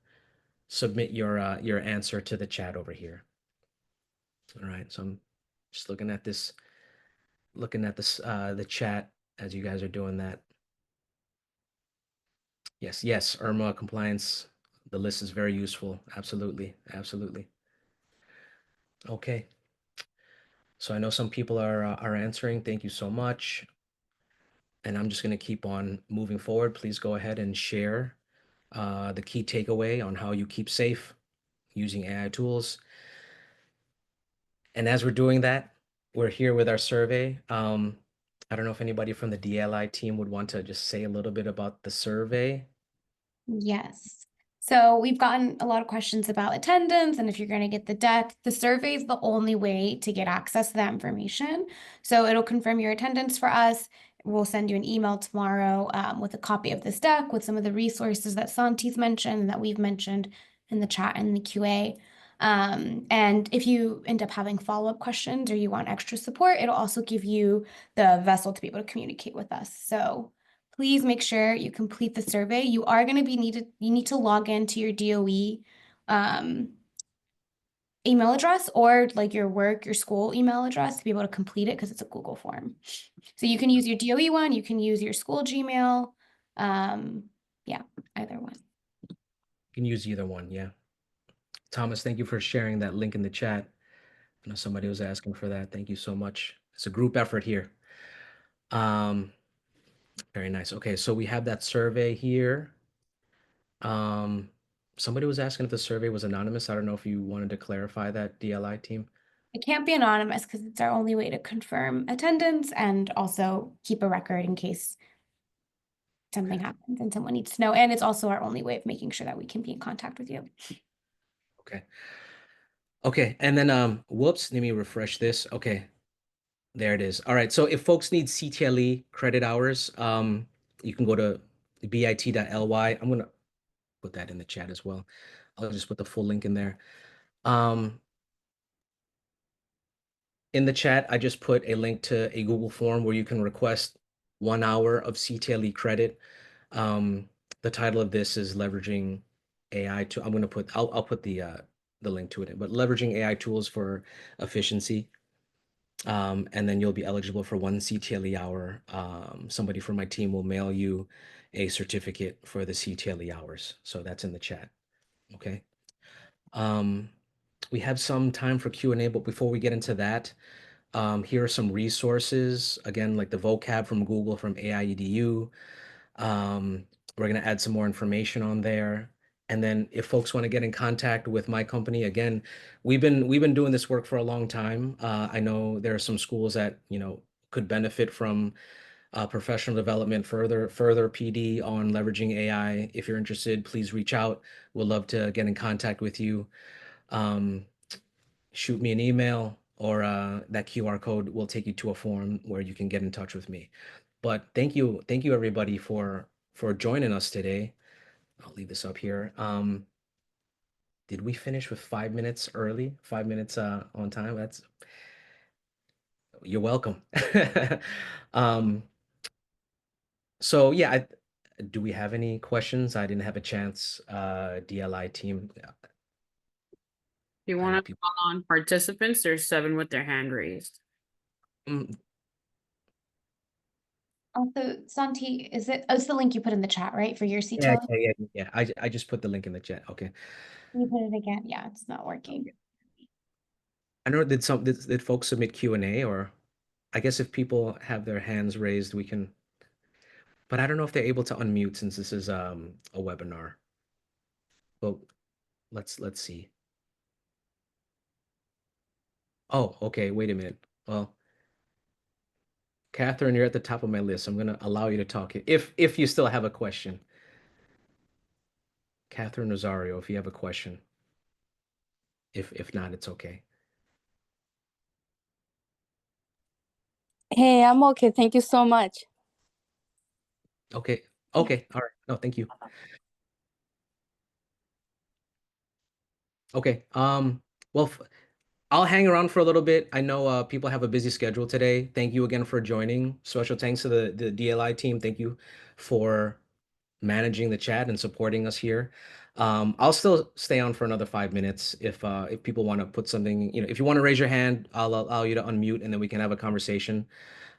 answer to the chat over here. All right, so I'm just looking at this the chat as you guys are doing that. Yes, IRMA compliance. The list is very useful. Absolutely. Okay. So I know some people are answering. Thank you so much. And I'm just going to keep on moving forward. Please go ahead and share the key takeaway on how you keep safe using AI tools. And as we're doing that, we're here with our survey. I don't know if anybody from the DLI team would want to just say a little bit about the survey.
Yes. So we've gotten a lot of questions about attendance and if you're going to get the deck. The survey is the only way to get access to that information. So it'll confirm your attendance for us. We'll send you an email tomorrow with a copy of this deck with some of the resources that Santi's mentioned and that we've mentioned in the chat and the QA. And if you end up having follow-up questions or you want extra support, it'll also give you the vessel to be able to communicate with us. So please make sure you complete the survey. You are going to you need to log into your DOE email address or like your school email address to be able to complete it because it's a Google form. So you can use your DOE one, you can use your school Gmail. Yeah, either one.
You can use either one, yeah. Thomas, thank you for sharing that link in the chat. I know somebody was asking for that. Thank you so much. It's a group effort here. Very nice. Okay, so we have that survey here. Somebody was asking if the survey was anonymous. I don't know if you wanted to clarify that, DLI team.
It can't be anonymous because it's our only way to confirm attendance and also keep a record in case something happens and someone needs to know. And it's also our only way of making sure that we can be in contact with you.
Okay, and then whoops, let me refresh this. Okay, there it is. All right, so if folks need CTLE credit hours, you can go to bit.ly. I'm gonna put that in the chat as well. I'll just put the full link in there. In the chat, I just put a link to a Google form where you can request 1 hour of CTLE credit. The title of this is leveraging AI to. I'll put the link to it, but leveraging AI tools for efficiency. And then you'll be eligible for 1 CTLE hour. Somebody from my team will mail you a certificate for the CTLE hours. So that's in the chat. Okay. We have some time for Q&A, but before we get into that, here are some resources, again, like the vocab from Google from AI-EDU. We're going to add some more information on there. And then if folks want to get in contact with my company, again, we've been doing this work for a long time. I know there are some schools that, could benefit from professional development, further PD on leveraging AI. If you're interested, please reach out. We'd love to get in contact with you. Shoot me an email or that QR code will take you to a form where you can get in touch with me. But thank you everybody for joining us today. I'll leave this up here. Did we finish with 5 minutes early? 5 minutes on time? You're welcome. So yeah, do we have any questions? I didn't have a chance, DLI team.
You want to call on participants? There's 7 with their hand raised.
Also, Santi, it's the link you put in the chat, right? For your CTL?
Yeah. I just put the link in the chat. Okay.
Can you put it again? Yeah, it's not working.
Okay. I know did folks submit Q&A, or I guess if people have their hands raised, we can, but I don't know if they're able to unmute since this is a webinar. Well, let's see. Oh, okay, wait a minute. Well, Catherine, you're at the top of my list. I'm gonna allow you to talk if you still have a question. Catherine Rosario, if you have a question. If not, it's okay.
Hey, I'm okay. Thank you so much.
Okay. Okay, all right. No, thank you. Okay. Well, I'll hang around for a little bit. I know people have a busy schedule today. Thank you again for joining. Special thanks to the DLI team. Thank you for managing the chat and supporting us here. I'll still stay on for another 5 minutes if people want to put something, if you want to raise your hand, I'll allow you to unmute and then we can have a conversation.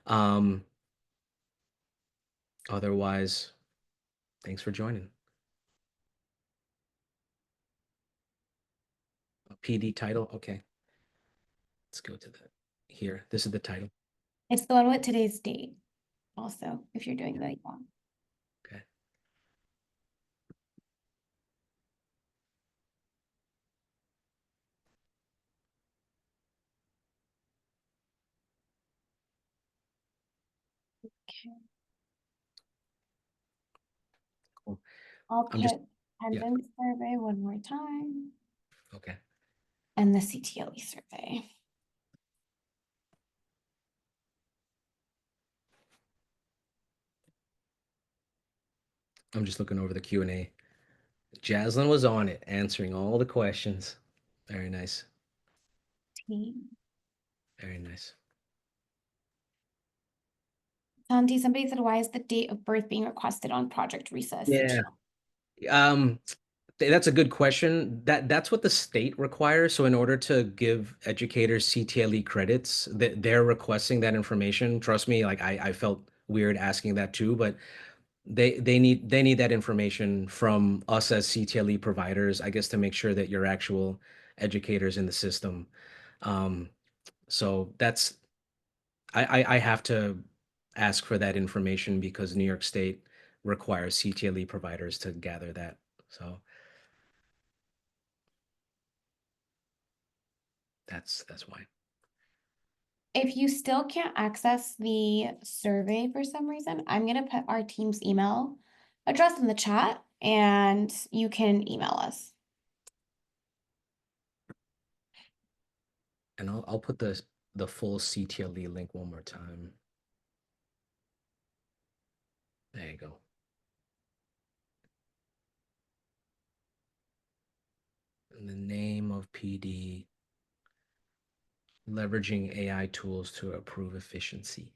Um, Otherwise, thanks for joining. PD title. Okay, let's go to the here. This is the title.
It's the one with today's date also, if you're doing that one.
Okay.
Okay.
Cool.
I'll
I'm just,
put
yeah.
attendance survey one more time
Okay.
and the CTLE survey.
I'm just looking over the Q&A. Jaslyn was on it, answering all the questions. Very nice.
Team.
Very nice.
Santi, somebody said, why is the date of birth being requested on project recess?
Yeah. Um, that's a good question. That's what the state requires. So in order to give educators CTLE credits, they're requesting that information. Trust me, like I felt weird asking that too, but they need that information from us as CTLE providers, I guess, to make sure that you're actual educators in the system. Um, so that's I have to ask for that information because New York State requires CTLE providers to gather that. So that's why.
If you still can't access the survey for some reason, I'm gonna put our team's email address in the chat and you can email us.
And I'll put the full CTLE link one more time. There you go. And the name of PD, leveraging AI tools to improve efficiency.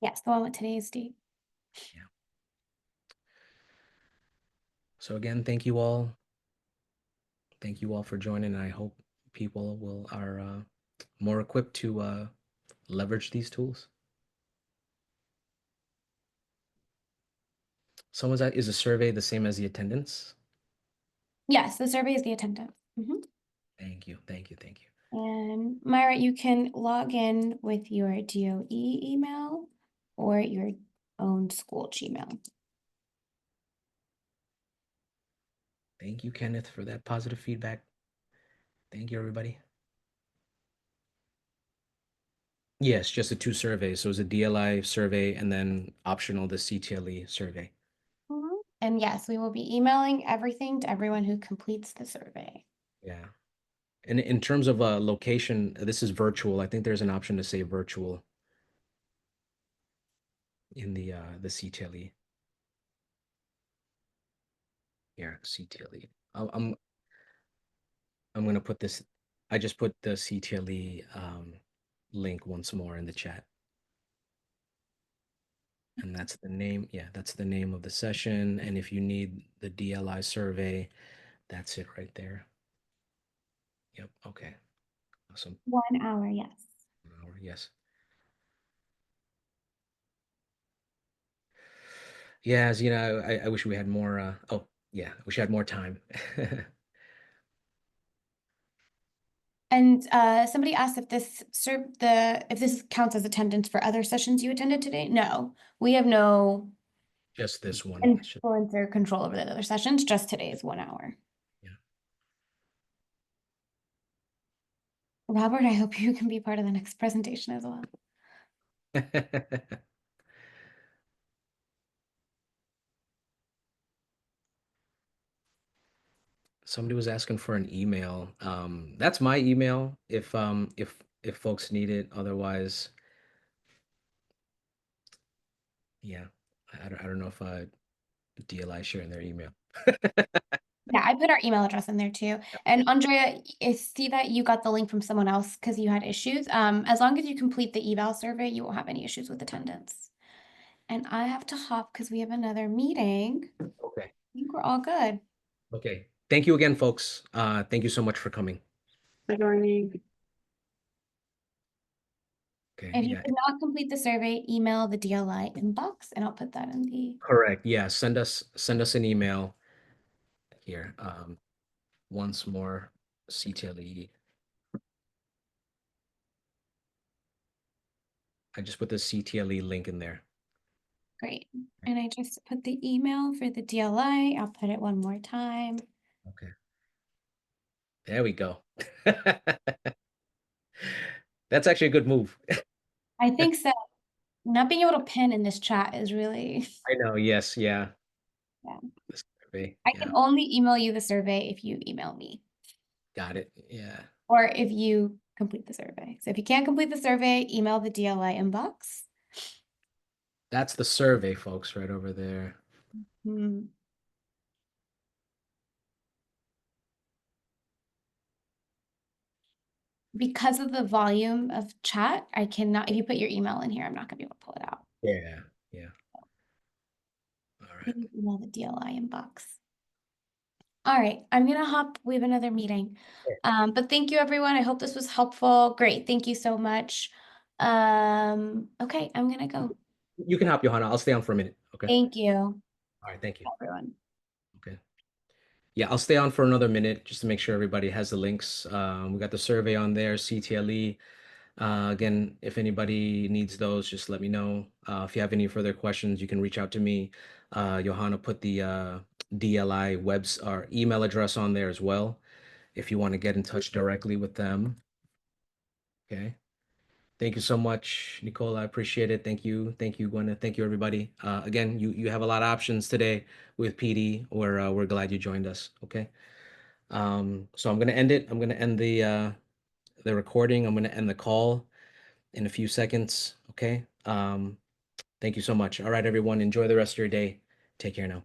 Yes, the one with today's date.
Yeah. So again, thank you all. Thank you all for joining. I hope people are more equipped to leverage these tools. Someone's at, is a survey the same as the attendance?
Yes, the survey is the attendance. Mhm.
Thank you. Thank you. Thank you.
And Myra, you can log in with your DOE email or your own school Gmail.
Thank you, Kenneth, for that positive feedback. Thank you, everybody. Yes, just the two surveys. So it was a DLI survey and then optional the CTLE survey.
And yes, we will be emailing everything to everyone who completes the survey.
Yeah. And in terms of location, this is virtual. I think there's an option to say virtual in the CTLE. Yeah, CTLE. I'm gonna put this. I just put the CTLE link once more in the chat. And that's the name. Yeah, that's the name of the session. And if you need the DLI survey, that's it right there. Yep. Okay. Awesome.
1 hour, yes.
1 hour. Yes. Yeah. As you know, I wish we had more. Oh, yeah. I wish I had more time.
And somebody asked if this if this counts as attendance for other sessions you attended today. No, we have no
Just this one.
influence or control over the other sessions. Just today's 1 hour.
Yeah.
Robert, I hope you can be part of the next presentation as well.
Somebody was asking for an email. That's my email if folks need it. Otherwise, yeah. I don't know if DLI sharing their email.
Yeah, I put our email address in there too. And Andrea, I see that you got the link from someone else because you had issues. As long as you complete the eval survey, you won't have any issues with attendance. And I have to hop because we have another meeting. I
Okay.
think we're all good.
Okay. Thank you again, folks. Thank you so much for coming.
Good morning.
Okay.
If you
Yeah.
did not complete the survey, email the DLI inbox and I'll put that in the.
Correct. Yeah. Send us an email here. Once more, CTLE. I just put the CTLE link in there.
Great. And I just put the email for the DLI. I'll put it one more time.
Okay. There we go. That's actually a good move.
I think so. Not being able to pin in this chat is really.
I know. Yes. Yeah.
Yeah.
The survey.
I
Yeah.
can only email you the survey if you email me
Got it. Yeah.
or if you complete the survey. So if you can't complete the survey, email the DLI inbox.
That's the survey, folks, right over there.
Hmm. Because of the volume of chat, I cannot, if you put your email in here, I'm not gonna be able to pull it out.
Yeah. Yeah. All right.
Please email the DLI inbox. All right, I'm gonna hop. We have another meeting. But thank you, everyone. I hope this was helpful. Great, thank you so much. Okay, I'm gonna go.
You can hop, Johanna. I'll stay on for a minute. Okay.
Thank you,
All right. Thank you.
everyone.
Okay. Yeah, I'll stay on for another minute just to make sure everybody has the links. We got the survey on there, CTLE. Again, if anybody needs those, just let me know. If you have any further questions, you can reach out to me. Johanna put the DLI webs or email address on there as well, if you want to get in touch directly with them. Okay. Thank you so much, Nicole. I appreciate it. Thank you. Thank you, Gwen. Thank you, everybody. Again, you have a lot of options today with PD. We're glad you joined us. Okay. So I'm gonna end it. I'm gonna end the recording. I'm gonna end the call in a few seconds. Okay. Thank you so much. All right, everyone. Enjoy the rest of your day. Take care now.